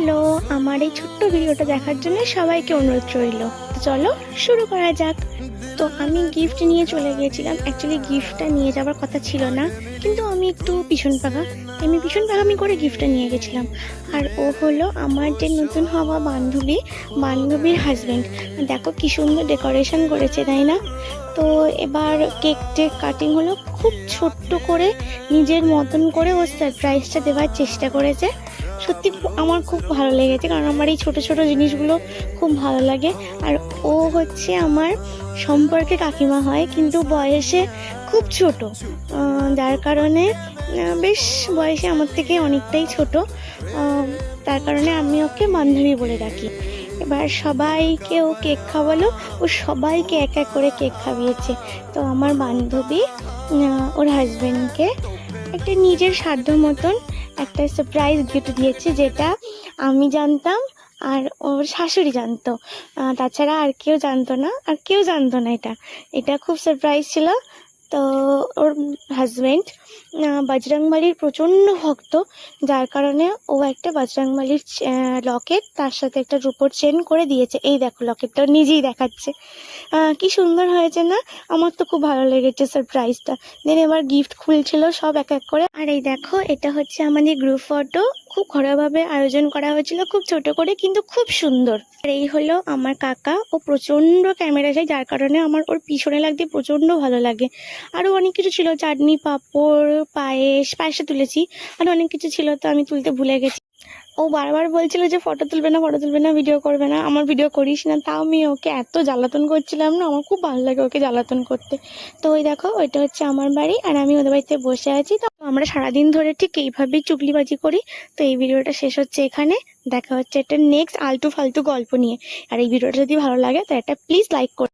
Hello, আমার এই ছোট্ট ভিডিওটা দেখার জন্য সবাইকে অনুরোধ রইল। তো চলো শুরু করা যাক। তো আমি গিফট নিয়ে চলে গিয়েছিলাম। অ্যাকচুয়ালি গিফটটা নিয়ে যাওয়ার কথা ছিল না, কিন্তু আমি একটু পিছন পাকা, আমি পিছন পাকামি করে গিফটটা নিয়ে গেছিলাম। আর ও হলো আমার যে নতুন হওয়া বান্ধবীর হাজব্যান্ড। দেখো কি সুন্দর ডেকোরেশন করেছে, তাই না? তো এবার কেক কাটিং হলো, খুব ছোট্ট করে নিজের মতন করে ও সারপ্রাইজটা দেওয়ার চেষ্টা করেছে। সত্যি আমার খুব ভালো লেগেছে, কারণ আমার এই ছোট ছোট জিনিসগুলো খুব ভালো লাগে। আর ও হচ্ছে আমার সম্পর্কে কাকিমা হয়, কিন্তু বয়সে খুব ছোট, যার কারণে বেশ বয়সে আমার থেকে অনেকটাই ছোট। তার কারণে আমি ওকে বান্ধবী বলে ডাকি। এবার সবাইকে ও কেক খাওয়ালো, ও সবাইকে এক এক করে কেক খাইয়েছে। তো আমার বান্ধবী ওর হাজবেন্ডকে একটা নিজের সাধ্য মতন একটা সারপ্রাইজ গিফট দিয়েছে, যেটা আমি জানতাম আর ওর শাশুড়ি জানতো। তাছাড়া আর কেউ জানতো না, এটা খুব সারপ্রাইজ ছিল। তো ওর হাজবেন্ড বজরংবলীর প্রচণ্ড ভক্ত, যার কারণে ও একটা বজরংবলীর লকেট তার সাথে একটা রূপোর চেন করে দিয়েছে। এই দেখো, লকেটটা নিজেই দেখাচ্ছে। কি সুন্দর হয়েছে না? আমার তো খুব ভালো লেগেছে সারপ্রাইজটা। দেন এবার গিফট খুলছিল সব এক এক করে। আর এই দেখো, এটা হচ্ছে আমাদের গ্রুপ ফটো, খুব ঘরোয়াভাবে আয়োজন করা হয়েছিল, খুব ছোট করে, কিন্তু খুব সুন্দর। আর এই হলো আমার কাকা, ও প্রচণ্ড ক্যামেরা চাই, যার কারণে আমার ওর পিছনে লাগতে প্রচণ্ড ভালো লাগে। আরও অনেক কিছু ছিল, চাটনি, পাঁপড়, পায়েসটা তুলেছি, আর অনেক কিছু ছিল, তো আমি তুলতে ভুলে গেছি। ও বারবার বলছিল যে ফটো তুলবে না, ভিডিও করবে না, আমার ভিডিও করিস না। তাও আমি ওকে এত জ্বালাতন করছিলাম না, আমার খুব ভালো লাগে ওকে জ্বালাতন করতে। তো ওই দেখো, ওইটা হচ্ছে আমার বাড়ি, আর আমি ওদের বাড়িতে বসে আছি। তো আমরা সারাদিন ধরে ঠিক এইভাবেই চুগলিবাজি করি। তো এই ভিডিওটা শেষ হচ্ছে এখানে। দেখা হচ্ছে একটা নেক্সট আলতু ফালতু গল্প নিয়ে। আর এই ভিডিওটা যদি ভালো লাগে তো একটা প্লিজ লাইক করো।